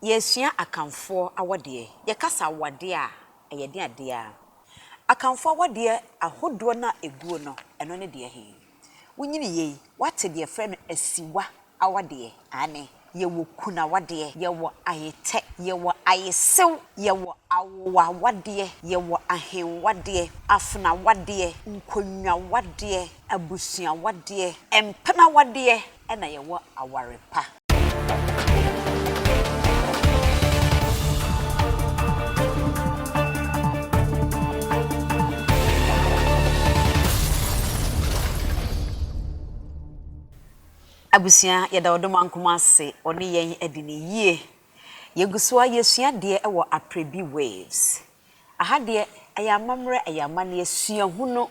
Yesua akanfo awode ye kasa awade a eye de ade a akanfo awode ahodo na eguo no eno ne de he wunyini ye wate de frɛ no asiwa awade ane ye wo kuna awade ye wo ayete ye wo ayesew ye wo awowa awade ye wo ahenwade afna awade nkonwa awade abusua awade empena awade ena ye wo awarepa. Abusia yeda odom ankoma ase oni yen edine yie yegusoa yesua de ewo Aprebi waves aha de ayamamre ayamane yesua huno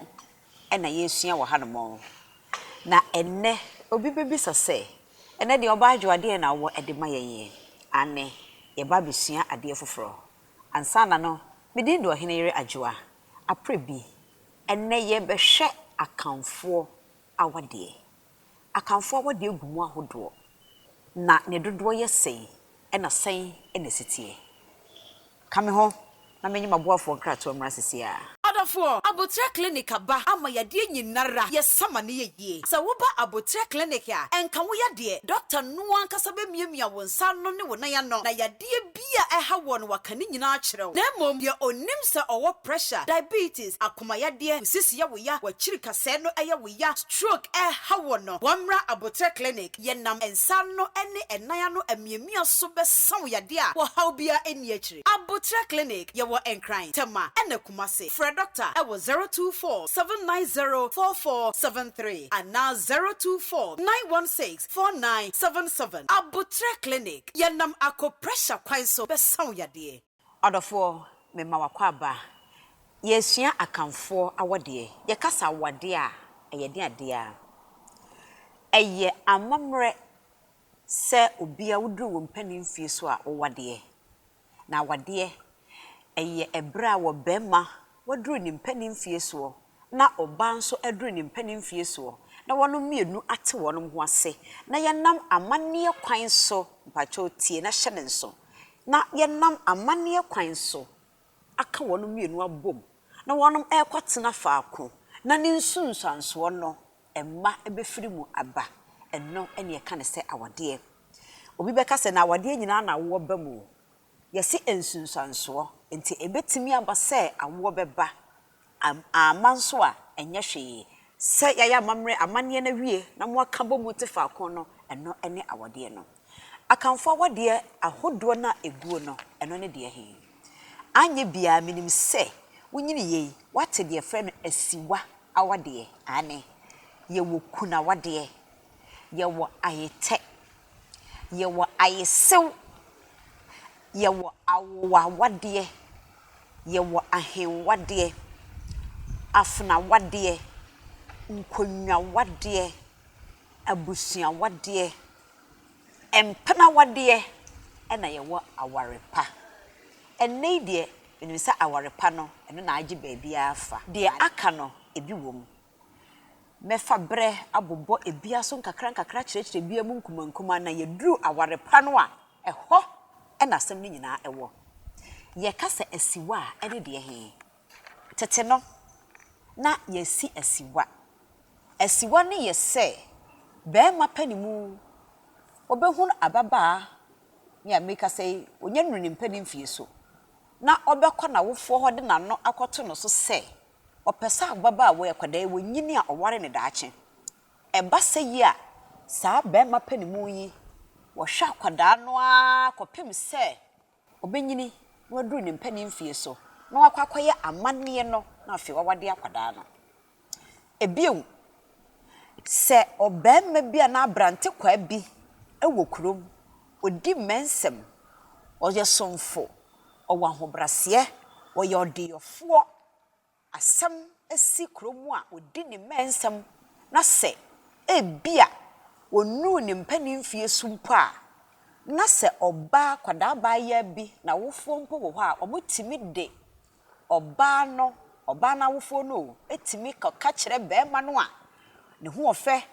ena yesua wo hanom na enne obi bebisa se enne de oba adwade na wo edema yen ane ye ba besua ade foforo ansa na no medin do Oheneyere Adwoa Aprebi enne ye behwe akanfo awade akanfo awade egumu ahodo na ne dodo ye sei ena sei ena sitie kame ho na menyi maboafo nkrato mra sisi a Adafo abotre clinic aba ama yade nyinara ye sama ne yeye se wo ba abotre clinic a enka wo yade doctor no ankasa be miamia wo nsa no ne wo na ya no na yade bia eha wo no wakane nyina akyerew na mom ye onim se owo pressure diabetes akoma yade sisi ya wo ya wachiri kase no eya wo ya stroke eha wo no wamra abotre clinic ye nam ensa no ene enaya no amiamia so be sam yade a wo haw bia eni akire abotre clinic ye wo enkran tema ene kumase Doctor, I was 024-790-4473 and now 024-916-4977. Abutre Clinic. Yanam ako pressure kwan so besan yade. Odofo me mawakwaba yesua akanfo awade ye kasa awade a eye de ade a eye amamre se obia wudru wo mpanin fie so a owade na awade eye ebra wo bema wadru ni mpanin fie so na oba nso adru ni mpanin fie so na wono mienu ate wono ho ase na yenam amane kwan so mpacho tie na hye ne nso na yenam amane kwan so aka wono mienu abom na wono ekotena faako na ne nsunsanso no emma ebefiri mu aba enno ene eka ne se awade obi beka se na awade nyina na wo ba mu yesi ensunsanso enti ebetimi aba se awo beba amanso a enye hwe se yaya mamre amane na wie na mo aka bomu tefa kon no eno ene awade no akanfo awade ahodo na eguo no eno ne de he anye bia minim se wunyini ye wate de frɛ no asiwa awade ane ye wo kuna awade ye wo ayete ye wo ayesew ye wo awowa wade ye wo ahenwade afna wade nkonwa wade abusua wade empena wade ena ye wo awarepa enne de enisa awarepa no eno na age baabia afa de aka no ebi wom mefa bre abobo ebia so nkakra kyerɛkyerɛ bia mu nkumankuma na yeduru awarepa no a ɛhɔ ena asɛm ni nyina ɛwɔ ye kasa asiwa ene de he tete no na yesi asiwa ne yese be ma panimu obehun ababa ne ameka sei onye nuru ne mpanim fie so na obekɔ na wofo ho de nano akoto no so se opesa ababa wo yakwada wo nyini a oware ne daache eba seyi a saa be ma panimu yi wo hwa akwada no a kopem se obenyini wadru ne mpanim fie so na wakwakoye amane no na afi wawade akwada no ebiewu se obemma bia na abrante kwa bi ewo krom odi mensem oye somfo owa hobrase oye odiyofo asem esi krom a odi ne mensem na se ebia onu ne mpanim fie sumpa na se oba kwada ba ya bi na wofo mpo wo ha omotimi de oba na wofo no etimi ka kire be ma no a ne ho ofe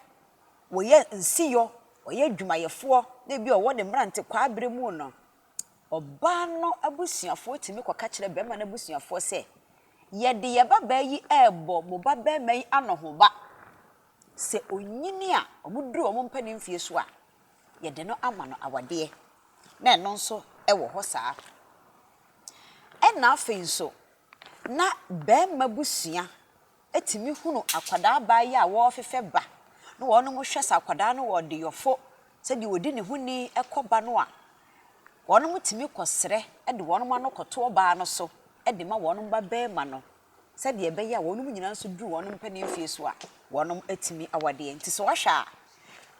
wo ye nsiyo wo ye dwumayefo na bi owo ne mrante kwa abremu no oba no abusuafo timi kwaka kire bema na abusuafo se ye de ye baba yi ebo mo baba mai anohoba se onyini a omuduru omompani mfie so a ye de no ama no awade na eno nso ewo ho saa ena afenso na bema busua etimi hunu akwada ba yi a wo fefe ba no wo no mo hwesa akwada no wo de yofo se de odi ne huni ekoba no a wono mutimi kosere e de wono ma no koto ba no so e de ma wono ba bema no se de ebe ya wono nyina so duru wono mpani mfie so a wono etimi awade nti so wahwa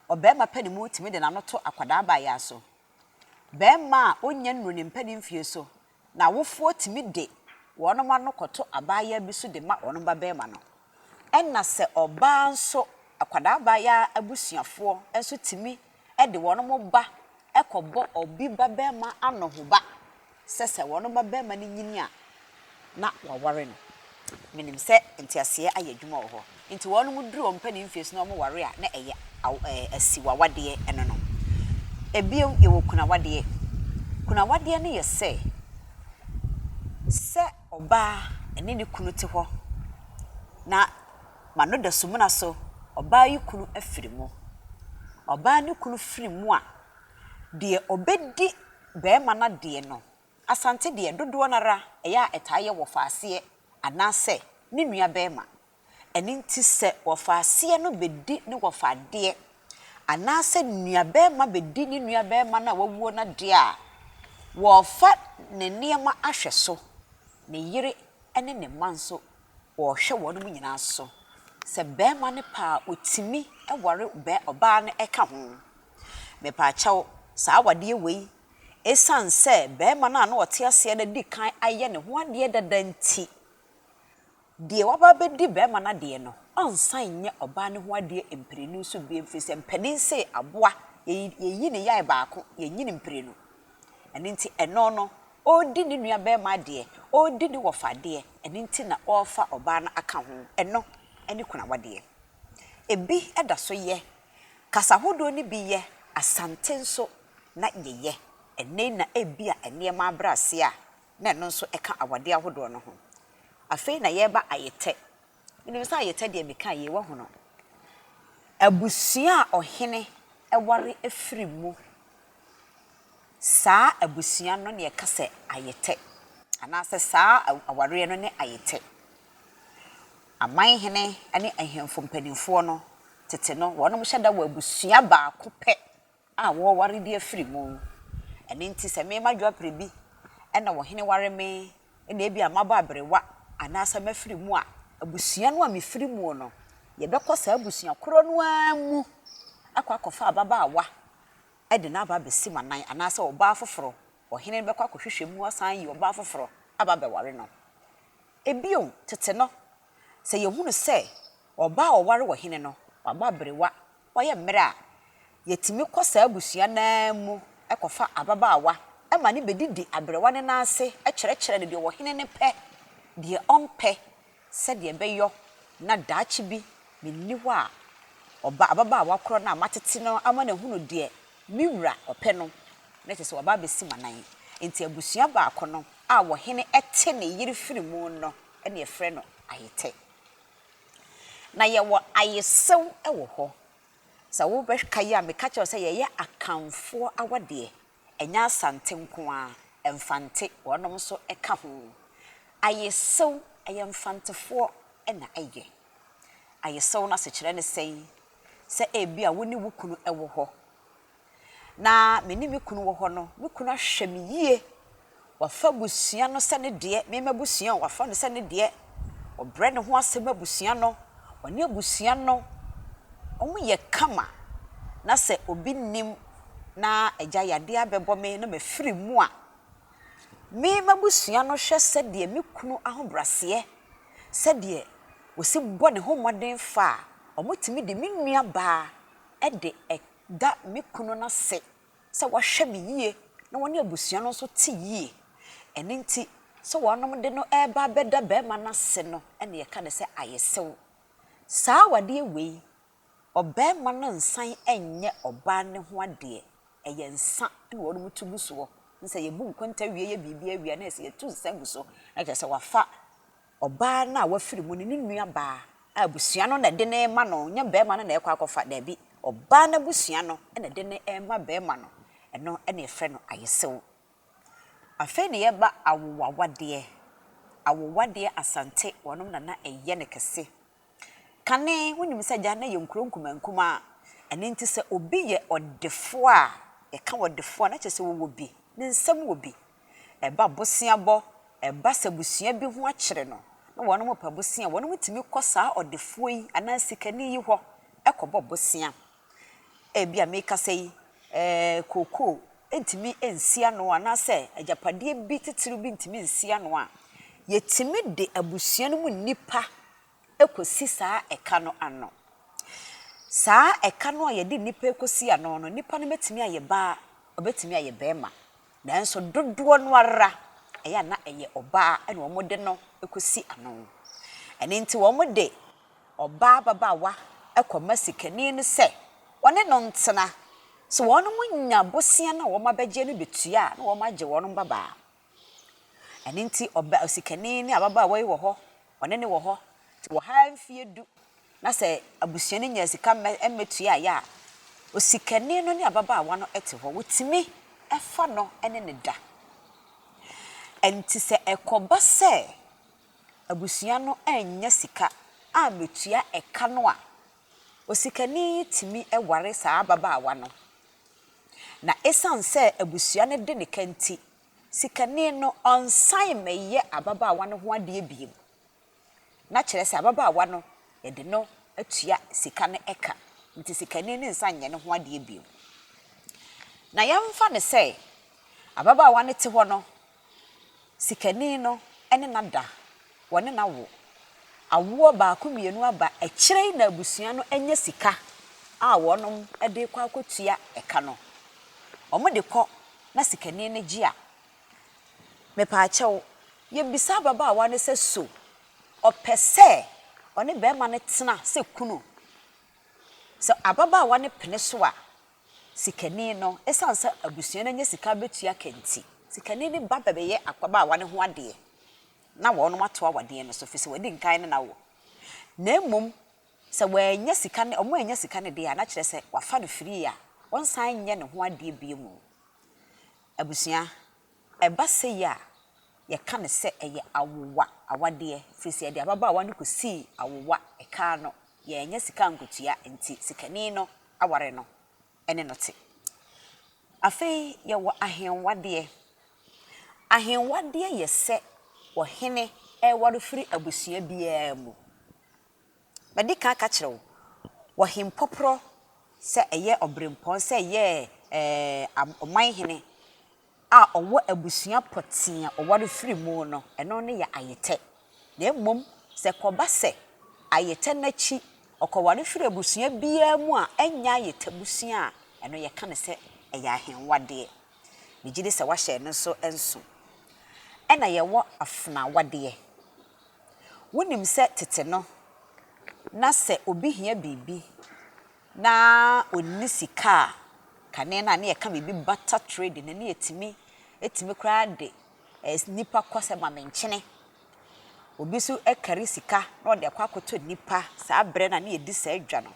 obema pani mu timi de na no to akwada ba ya so bema onya nru ne mpani mfie so na wofo timi de wono ma no koto abaya bi so de ma wono ba bema no enna se oba nso akwada ba ya abusuafo enso timi e de wono mo ba ekobo obi babema anohoba sese wono babema ni nyini a na waware no minim se ntiase ayadwuma wo ho nti wono muduru ompani mfiesu na mo ware a na eye asiwa wade eno no ebiem ye wokuna wade ne ye se oba ene ni kunu te ho na mano da sumuna so oba yi kunu afirimu oba ni kunu firimu a de obedi bema na de no asante de dodo nara eya etaye wo faase anase ne nua bema eni nti se wo faase no bedi ne wo faade anase nua bema bedi ne nua bema na wawuo na de a wo fa ne niema ahweso ne yire ene ne manso wo hwe wo no nyina so se bema ne pa otimi eware be oba ne eka ho me pa chawo saa wade wei esanse bema na na wote ase na di kan aye ne ho ade dadanti de waba bedi bema na de no onsan nye oba ne ho ade emprenu so bi emfise mpedin se aboa yeyi ne yai baako yeyi ne mprenu eninti eno no odi ne nua bema de odi ne wofade eninti na ofa oba na aka ho eno eni kuna wade ebi eda so ye kasa hodo ni bi ye asante nso na yeye ene na ebia enema abrase a na no nso eka awade ahodo no ho afei na yeba ayete nim sa ayete de meka ye wa hono abusua ohene eware efirimu saa abusua no ne kase ayete anase saa aware no ne ayete aman hene ane ahemfo mpanimfo no tete no wono mo hyeda wa abusua ba kope a wo ware de afirimu ene nti se me Adwoa Aprebi ena wo hene ware me ena ebi amaba abrewa anasa mafirimu a abusua no a mefirimu no ye bekosa abusua koro no amu akwakofa ababaawa ede na aba besi manan anasa oba afoforo wo hene bekwa kohwehwemu asan yi oba afoforo aba ware no ebio tete no se yehunu se oba oware wo hene no aba abrewa oye mmere yetimi kosa abusua na mu ekofa ababaawa ema ne bedidi abrewa ne naase ekyere ne de wo hene ne pe de ompe se de beyo na daachi bi menniwa oba ababaawa kro na matete no ama na hunu de miwura ope no na tese oba besi manan enti abusua ba akono a wo hene ete ne yiri firimu no ene efre no ayete na ye wo ayesew ewo ho sa wo be kaya me kacha say ye akanfo awade enya asante nko a emfante wonom so eka ho ayesew ayemfantefo ena aye ayesew na se kire ne sei se ebi a woni wukunu ewo ho na meni me kunu wo ho no me kunu ahwem yie wafa busua no se ne de me mabusua wafa no se ne de obre ne ho asem abusua no woni abusua no omu ye kama na se obi nim na agya yade abebo me na mafiri mu a me mabusua no hwe se de me kunu ahobrase se de wosi bo ne ho moden fa omutimi de me nua ba e de da me kunu na se wahwe me yie na woni abusua no so ti yie ene nti so wonom de no eba beda be ma na se no ene ye ka ne se ayesew saa wade wei obema no nsan enye oba ne ho ade eye nsa ne wonom tubu so nse ye bu nkonta wie ye bibia wie na ese ye tu nsangu so na je se wafa oba na wafiri mu ne nua ba abusua no na de ne ma no nya be ma no na ekwa akofa da bi oba na busua no na de ne ma be ma no eno na efre no ayesew afa ne ye ba awowade asante wonom na eye ne kese kane wonim se gya na ye nkronkumankuma ene nti se obi ye odefo a ye ka odefo na kyese wo bi ne nsam wo bi eba bosia bo eba sabusua bi ho akyere no na wonom pa bosia wonom timi kosa odefo yi ana sikani yi ho ekobo bosia ebia meka sei koko entimi ensia no ana se ajapade bi titiru bi ntimi ensia no a yetimi de abusua no mu nipa ekosi saa eka no ano saa eka no a yedi nipa ekosi ano no nipa no betimi aye ba obetimi aye bema nanso dodo no ara eya na eye oba ene omode no ekosi ano ene nti omode oba babawa ekoma sikani no se wone no ntena so wono munya bosia na wo mabeje no betua na wo magye wono baba ene nti oba sikani ni ababawa yi wo ho wone ne wo ho ti wo ha mfie du na se abusua ni nya sika emetua ya osikani no ni ababawa no ete ho wotimi efa no ene ne da enti se ekoba se abusua no enya sika a metua eka no a osikani timi eware saa ababawa no na esan se abusua ne de ne kanti sikani no onsan meye ababawa no ho ade ebiem na kyerɛ se ababawa no ye de no atua sika ne eka nti sikani ne nsan nye ne ho ade ebiem na yamfa ne se ababawa ne te ho no sikani no ene nada wone na wo awo ba akumienu aba ekyerei na abusua no enya sika a wonom ede kwa akotua eka no omode kɔ na sikani ne gi a mepa akyɛw ye bisa baba wa ne se so opese one be ma ne tena se kunu so ababa wa ne pene so a sikani no esansa abusua na nya sika betua kenti sikani ne baba be ye akwaba wa ne ho ade na wonom ato awade no so fisi wadi nkan ne na wo na emom se wanya sika ne omo anya sika ne de ya na kyerɛ se wafa no firi ya wonsan nye ne ho ade bie mu abusua eba se ya ye ka ne se eye awowa awade fisi ya de ababa wa ne kosi awowa eka no ye anya sika nkotua enti sikani no aware no ene no te afei ye wo ahenwade ye se Ohene wadu firi abusua biya mu medika ka kyerɛw wohim popro se eye obrempon se eye oman hene a owo abusua potia owadu firi mu no eno ne ya ayete na emom se koba se ayete nachi okowadu firi abusua biya mu a enya ayete abusua eno ye ka ne se eye ahenwade megide se wahye no so enso ena yewo afna wade wonim se tete no na se obi hia bibi na onni sika kane na ye ka bibi butter trade na ne etimi kra de nipa kwase ma menkyene obi su ekari sika na ode akwa akoto nipa saa bre na ne edi saa adwa no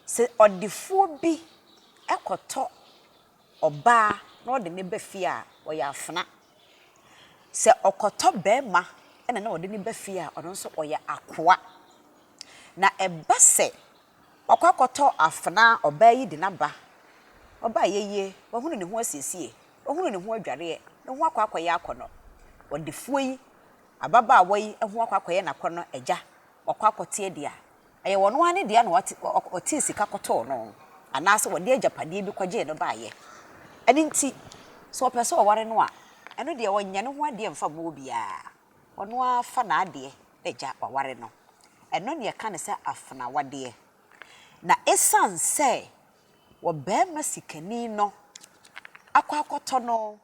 se odifo bi ekoto oba na ode ne bafie a oya afna se okoto bema ena na ode ni bafie a ono nso oya akoa na eba se okwakoto afna oba yi de naba oba yeye wohunu ne ho asiesie wohunu ne ho adware ne ho akwakoya akono odifuo yi ababa awoyi ho akwakoya nakono eja okwakote dia eye wono ane dia na oti sika koto no anase wode ajapade bi kwaje no baaye eni nti so opese oware no a eno de wonya ne ho ade mfa bo bia ono afa na ade eja waware no eno ne ka ne se afna wade na esan se wo be masikani no akwakoto no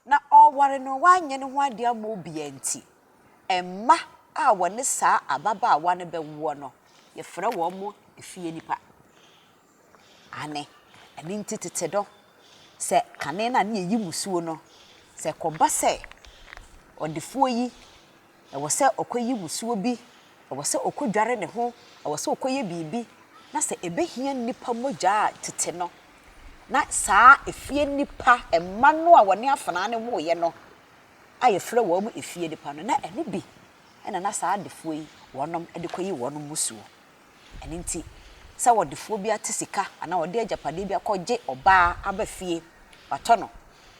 na oware no wanya ne ho ade amo bia nti emma a wone saa ababa a wane bewo no ye frɛ wo mo efie nipa ane eni nti tete do se kane na ne yi musuo no se koba se odifuo yi e wo se okoyi musuo bi e wo se okodware ne ho e wo se okoye bibi na se ebehia nipa mogya tete no na saa efie nipa emma no a woni afana ne wo ye no aye frɛ wo mu efie nipa no na eno bi ena na saa defuo yi wonom de koyi wonom musuo ene nti sa wodefuo bi atesika ana wode agapade bi akɔgye oba abafie watono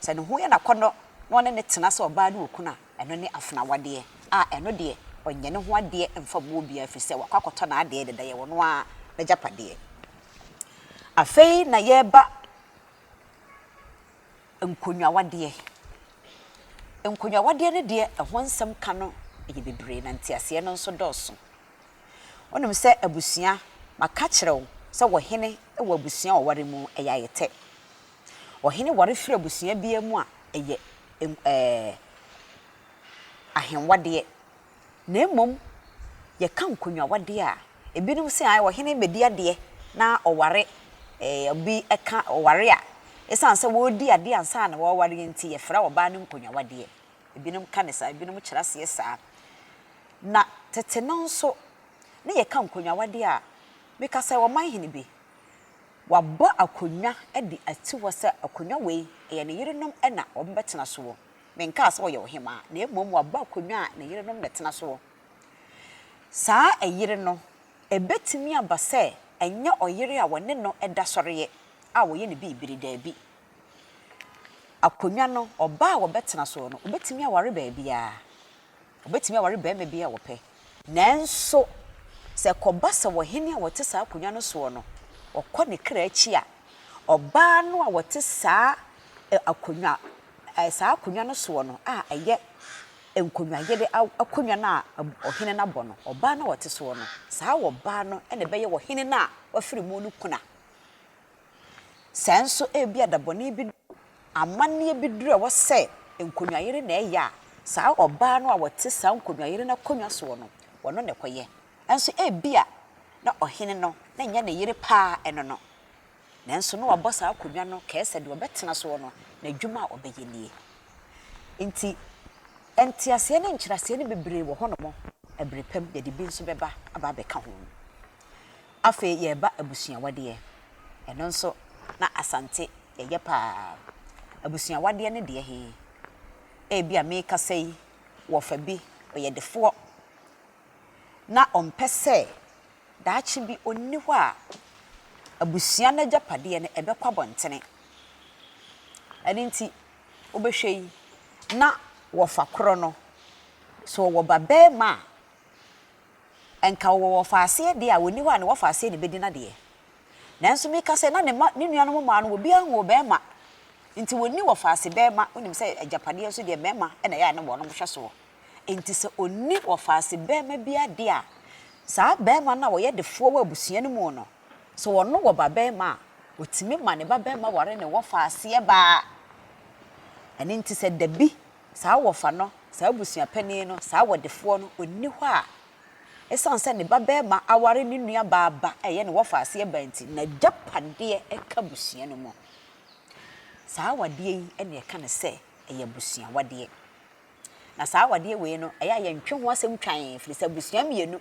se ne ho ye nakɔno na one ne tena se oba ne okuna eno ne afana wade a eno de onye ne ho ade emfa bo bi afise wakɔkɔtɔ na ade de ye wono a agapade afei na yeba nkonwa wade ne de ɛho nsɛm ka no ɛyɛ bebree na ntiase no nso dɔɔso onim sɛ abusua maka kyerɛw sɛ wɔhene ɛwɔ abusua ɔware mu ɛyɛ ayete ɔhene ware firi abusua bia mu a ɛyɛ ahenwade na emom yɛ ka nkonwa wade a ebinom sɛ ay wɔhene medi ade na ɔware obi ɛka ɔware a esan sɛ wodi ade ansa na wɔware nti yɛ fra ɔba ne nkonwa wade ebinom ka ne sa ebinom kyerɛse saa na tete no nso ne yɛ ka nkonwa wade a meka sɛ wɔman hene bi wabɔ akonwa de ati wɔ sɛ akonwa wei ɛyɛ ne yerenom ɛna ɔmbɛtena so wɔ menka sɛ ɔyɛ ɔhema na emom wabɔ akonwa a ne yerenom bɛtena so wɔ saa ɛyere no ebetimi aba sɛ ɛnyɛ ɔyere a wɔne no ɛda sɔreyɛ a wɔyɛ ne bibiri daabi akonwa no ɔba a wɔbɛtena so no obetimi aware baabi a obetimi aware baama bi a wɔpɛ nanso sɛ kɔba sɛ wɔhene a wɔte saa akonwa no so no ɔkɔ ne kra akyi a ɔba no a wɔte saa akonwa saa akonwa no so no a ɛyɛ enkonwa yede akonwa na ɔhene na bɔ no ɔba na wɔte so no saa wɔba no ɛna bɛyɛ wɔhene na wafiri mu no kuna sanso ebi adabɔne bi amanne bi duru a wɔsɛ enkonwa yere na ɛyɛ a saa ɔba no a wɔte saa enkonwa yere na konwa so no wɔno ne kɔyɛ enso ebi a na ɔhene no na nya ne yere pa ɛno no nanso no wabɔ saa akonwa no kɛse de wɔbɛtena so no na adwuma a ɔbɛyɛ nie nti entiase ne nkyerɛse ne bebree wɔ hɔ no mo ebrepam yɛde bi nso bɛba aba bɛka ho afei yɛba abusua wade ɛno nso na asante yɛyɛ pa abusua wade ne de he ebi a meka sɛ wɔfa bi ɔyɛ defoɔ na ɔmpɛ sɛ daakye bi onni hɔ a abusua na japade ne ɛbɛkɔ abɔntene ɛne nti obɛhwɛ yi na wɔfa koro no so wɔba bɛɛma enka wɔfa ase de a woni hɔ a ne wɔfa ase ne bedi na de nanso meka sɛ na ne nuanom ma no obi anwo bɛɛma nti woni wɔfa ase bɛɛma onim sɛ ajapade so de bɛɛma ɛna yɛ a ne wɔnom hwɛ so nti sɛ onni wɔfa ase bɛɛma bi ade a saa bɛɛma na wɔyɛ defoɔ wɔ abusua no mu no so wɔno wɔba bɛɛma otimi ma ne ba bɛɛma ware ne wɔfa ase ba ɛne nti sɛ dabi saa wɔfa no saa abusua panin no saa wɔdefoɔ no onni hɔ a esan sɛ ne ba bɛɛma aware ne nua baaba ɛyɛ ne wɔfa ase ba nti na japade ɛka busua no mu saa wadeɛ yi ɛne ɛka ne sɛ ɛyɛ busua wadeɛ na saa wadeɛ wei no ɛyɛ yɛntwe ho asɛm twan firi sɛ busua mienu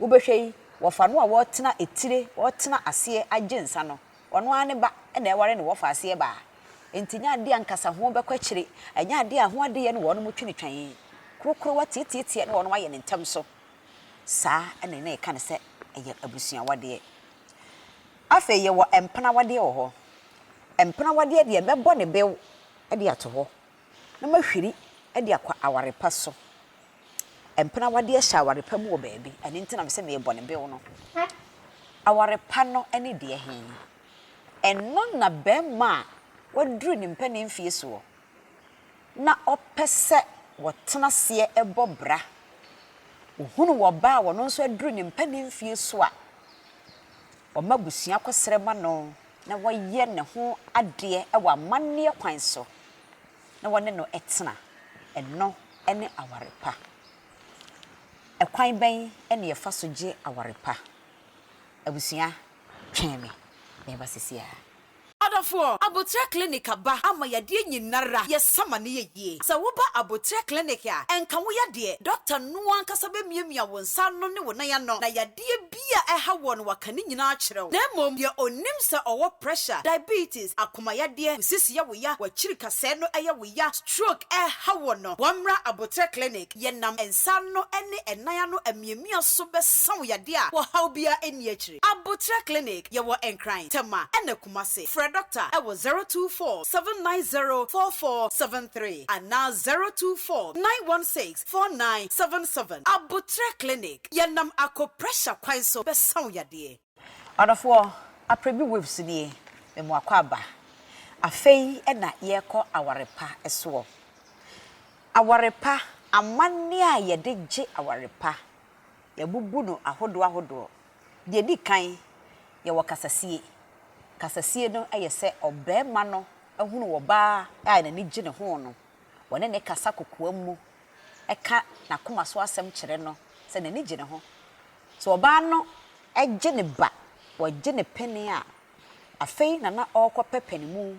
wobɛhwɛ yi wɔfa no a wɔtena etire wɔtena ase agye nsa no ɔno ane ba ɛna ɛware ne wɔfa ase ba enti nya ade ankasa ho bɛkɔ kyire anya ade a ho ade yɛ no wɔno mu twene twan krokro watietie ne wɔno ayɛ ne ntam so saa ɛne ne ɛka ne sɛ ɛyɛ abusua wadeɛ afei yɛ wɔ empana wadeɛ wɔ hɔ empana wadeɛ deɛ bɛbɔ ne bew ɛde ato hɔ na mahwiri ɛde akɔ awarepa so empana wadeɛ hyɛ awarepa mu wɔ baabi ɛne nti na mesɛ me bɔ ne bew no awarepa no ɛne deɛ he ɛno na bɛma waduru ne mpani mfie so na ɔpɛ sɛ wɔtena seɛ ɛbɔ bra ohunu wɔ ba a wɔno nso aduru ne mpani mfie so a ɔma busua kɔsrɛ ma no na wɔyɛ ne ho adeɛ ɛwɔ amanneɛ kwan so na wɔne no ɛtena ɛno ɛne awarepa ɛkwan bɛn ɛne yɛfa so gye awarepa abusua twɛn me na ɛba sisia Adafo, Abotre Clinic aba ama yade nyinara yesama ne yeye. Sa wo ba Abotre Clinic a enka wo yade Dr. Noa nkasa be miemia wo nsa no ne wo na ya no na yade bia eha wo no wakane nyina akyerɛw. Na mom ye onim se owo pressure, diabetes, akoma yade, sisi ya wo ya, wachiri kase no eye wo ya, stroke eha wo no. Wamra Abotre Clinic ye nam ensa no ene enaya no amiemia so be san yade a wo haw bia eni akyiri. Abotre Clinic ye wo enkran tema ene kumase. Fred Doctor ewo 024 790 4473 and now 024 916 4977. Abotre Clinic yenam ako pressure kwan so be san yade. Adwoa Aprebi waves ni me mo akwa afei na yeko awarepa eso. Awarepa amane a yede gye awarepa yabubu no ahodo de di kan ye wakasasie kasasie no ayese obema no ahunu wo ba a na ni gye ne ho no wone ne kasa kokoa mu eka na koma so asem kyere no se na ni gye ne ho so oba no egye ne ba wo gye ne peni a afei na okopɛ pani mu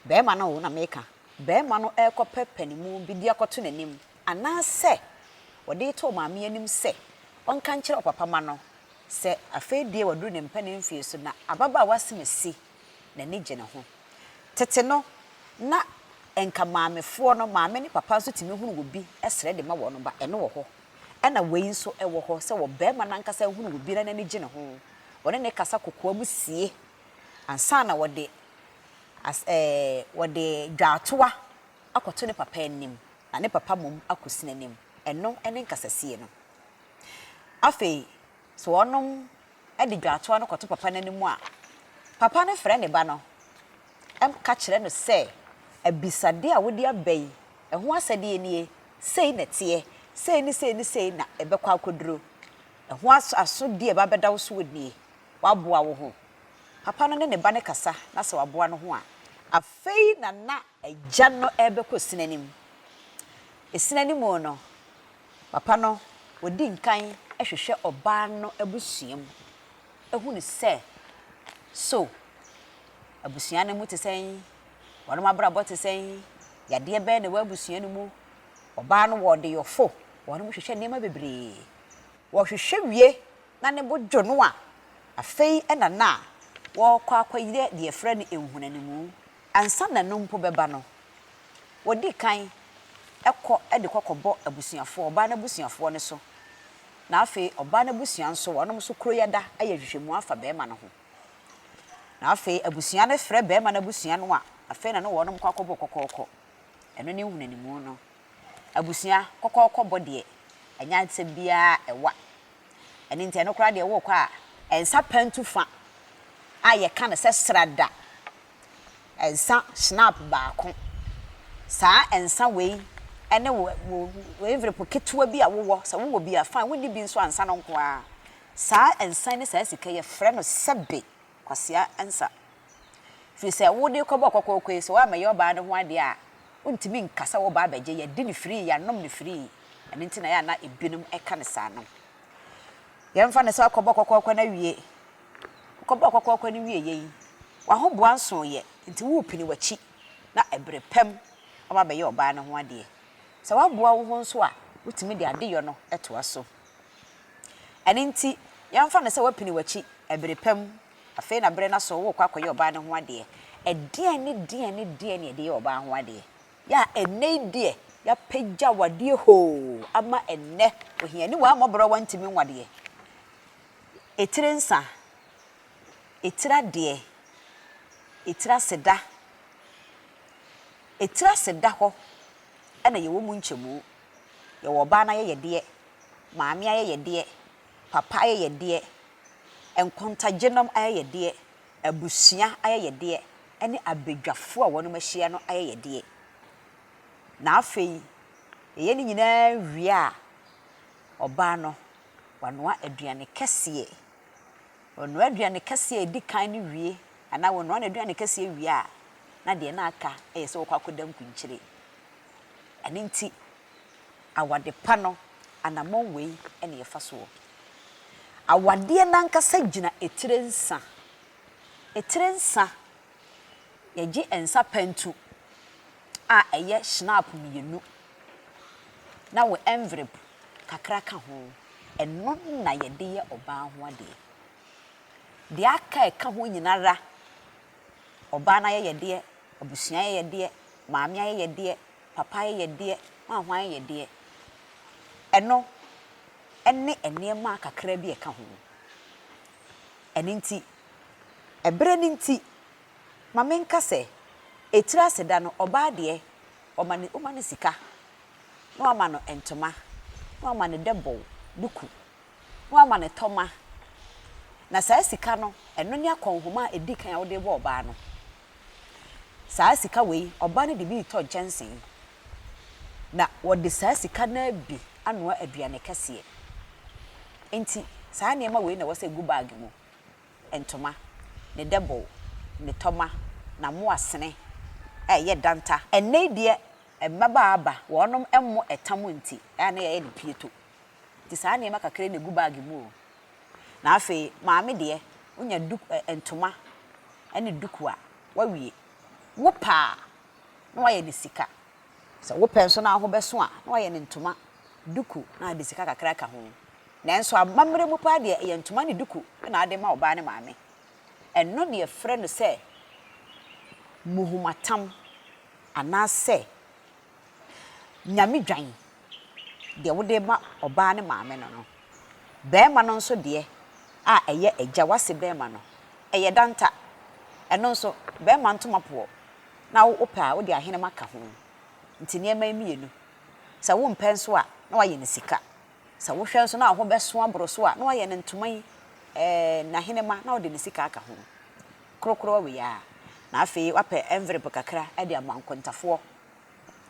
bema no na meka bema no ekopɛ pani mu bi di akoto nanim ana se wode to maame anim se onka nkyere opapa ma no se afei die wadu ne mpani mfie so na ababa wasimesi na ni gye ne ho tete no na enka maamefo no maame ne papa so timi hunu obi esre de ma wo no ba eno wo ho ena wei nso ewo ho se wo bema na nkasa hunu obi na ni gye ne ho wone ne kasa kokoa mu sie ansa na wode wode dwatoa akoto ne papa anim na ne papa mom akosi nanim eno ene nkasa sie no afei so onom edi dwatoa no koto papa nanim a papa ne frɛ ne ba no ka kyerɛ no sɛ abisade a wodi abai ɛho asade nie sei na tie sei ni na ɛbɛkɔ akoduro ɛho aso die ba bɛda wo so wodie waboa wo ho papa no ne ba ne kasa na sɛ waboa no ho a afei na agya no ɛbɛkɔ sinanim esinanim no papa no wodi nkan ehwehwɛ oba no abusuam ehunu sɛ so abusua no mu te sɛn wɔn abrabɔ te sɛn yade bɛn na wabusua no mu oba no wɔde yɔfo wɔn mu hwehwɛ nneɛma bebree wɔhwehwɛ wie na ne bodwo no a afei na wɔkɔ akɔyire de frɛ no ehunanimu ansa na no mpo bɛba no wɔdi kan ɛkɔ ɛde kɔkɔbɔ abusuafo oba na abusuafo ne so na afei oba na abusua nso wɔnom so kuro yada ayɛ hwehwɛmu afa bɛɛma no ho na afei abusua ne frɛ bɛɛma na abusua no a afei na no wɔnom kɔkɔbɔ kɔkɔkɔ ɛno ne hunanimu no abusua kɔkɔkɔ bɔ de anya ntse bia ɛwa ɛne nte no kora de wo kɔ a ensa pantu fa aye ka ne sɛ srada ensa snap baako saa ensa wei ene wo envelope ketewa bi a wo sa wo bi a fan wodi bi nso ansa no nko a saa ensa ne saa sika ye frɛ no sebe kwasea ensa fi sɛ wo de kɔbɔ kɔkɔkɔ so wa ma ye ba ne ho ade a untimi nkasa wo ba abegye ye di ne free ya nom ne free ene ntina ya na ebinum eka ne saa no ye mfa ne sɛ kɔbɔ kɔkɔkɔ na wie kɔbɔ kɔkɔkɔ ne wie ye wa ho boa nso ye nti wo pini wachi na ebre pem aba be ye oba ne ho ade sɛ wa boa wo ho nso a utimi de ade yo no etoa so ene nti ye mfa ne sɛ wa pini wachi ebre pem afei na bre na so wo kwakɔ ye oba ne ho ade ɛdeɛn ne de ye oba ho ade ya ene die ya pagya wade ho ama enne ohiani wa mobro wantimi nwade etire nsa etira de etira seda ho ana ye wo mu nchemu ye wo ba na ye de maame ye de papa ye de enkontagenom ye de abusua ye de ene abedwafo a wono mahia no ye de na afei ye ni nyina wie a oba no wanoa aduane kɛseɛ wanoa aduane kɛseɛ di kan ni wie ana wanoa aduane kɛseɛ wie a na de na aka sɛ wokɔ akɔda nkunkyire ɛne nti awade pa no anamon wei ɛne yɛfa so awade na nkasa gyina etire nsa Yɛgye ensa pentu a ɛyɛ snap mienu na wo envelope kakra ka ho ɛno na yɛde yɛ ɔbaa ho ade de aka ɛka ho nyinara ɔbaa na yɛde abusua yɛde maame yɛde papa yɛde mahwa yɛde ɛno ɛne enema kakra bi ɛka ho ɛne nti ɛbrɛ ne nti mame nka sɛ etira seda no ɔbaa de ɔma ne sika na ɔma no entoma na ɔma ne debol duku na ɔma ne tɔma na saa sika no ɛno ne akɔnhoma edi kan a wode bɔ ɔbaa no saa sika wei ɔbaa no de bi tɔ nkyɛnsen na wɔde saa sika na bi anoa aduane kɛseɛ enti saa nneɛma wei na wɔsɛ gu bag mu entoma ne debol ne tɔma na mo asene ɛyɛ danta ɛnɛ deɛ ɛmmabaaba wɔnom ɛmmo ɛtam nti ɛna yɛyɛ ne pieto ti saa nneɛma kakra na gu bag mu na afei maame deɛ wonya entoma ɛne duku a wawie wo pa na wayɛ ne sika sɛ wo pɛ nso na ho bɛso a na wayɛ ne ntoma duku na de sika kakra ka ho nanso amamre mu pa deɛ ɛyɛ ntoma ne duku na ade ma ɔbaa ne maame ɛno deɛ frɛ no sɛ muhumatam anase nyame dwan de wode ma ɔbaa ne maame no bɛɛma no nso de a ɛyɛ agya wase bɛɛma no ɛyɛ danta ɛno nso bɛɛma ntoma poɔ na wo pɛ a wode ahene maka ho nti nneɛma emienu sɛ wo mpɛ nso a na wayɛ ne sika sɛ wo hwɛ nso na ho bɛso aboro so a na wayɛ ne ntoma yi na ahene ma na wode ne sika aka ho krokro we ya na afei wapɛ envelope kakra ɛde ama nkontafoɔ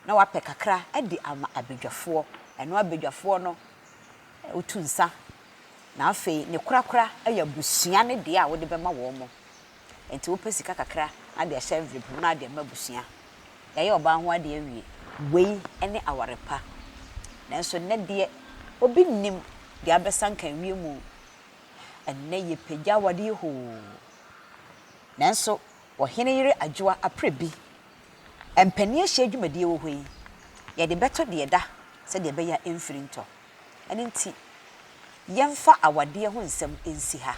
na wapɛ kakra ɛde ama abedwafoɔ ɛno abedwafoɔ no otu nsa na afei ne korakora ɛyɛ busua ne de a wode bɛma wɔn mo enti wopɛ sika kakra na de ahyɛ envelope na de ama busua yɛyɛ ɔbaa ho ade awie wei ɛne awarepa nanso ne de obi nim de abɛsanka wie mu ɛnɛ yɛ pagya wade ho nanso Oheneyere Adwoa Aprebi empani ahye adwumadie wo hoi yɛde bɛtɔ de da sɛ de bɛya emfirinto ɛne nti yɛmfa awade ho nsɛm ensi ha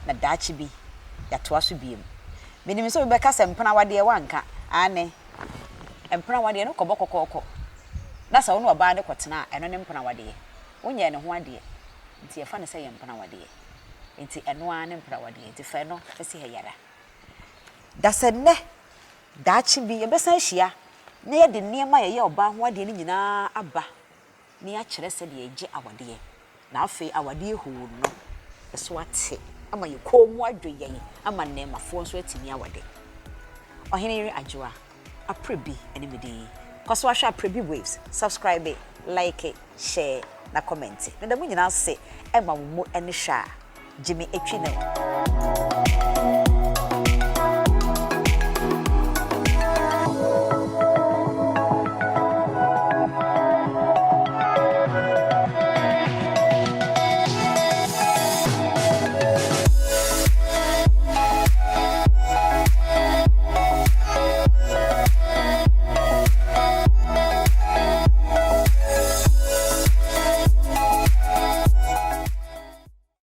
na daachi bi yɛtoa so biem menim sɛ wobɛka sɛ mpana awade wanka ane mpana awade no kɔbɔkɔkɔkɔ na sɛ wo no ɔbaa de kɔtena ɛno ne mpana awade wonyɛ ne ho ade nti yɛfa ne sɛ yɛ mpana awade nti ɛno a ne mpana awade nti fa no ɛsi ha yara dasenne daachi bi yɛbɛsan hyia na yɛde nneɛma yɛyɛ ɔbaa ho ade ne nyinaa aba ne yɛakyerɛ sɛ de yɛgye awade na afei awade ho no ɛso ate ama yɛ komu adwo yɛn ama nnɛmafoɔ nso atimi awade Oheneyere Adwoa Aprebi animedi kɔso ahwɛ Aprebi waves subscribe like share na comment na da mu nyinaa se ɛma wo mu ɛne hwɛ a gyimi etwi na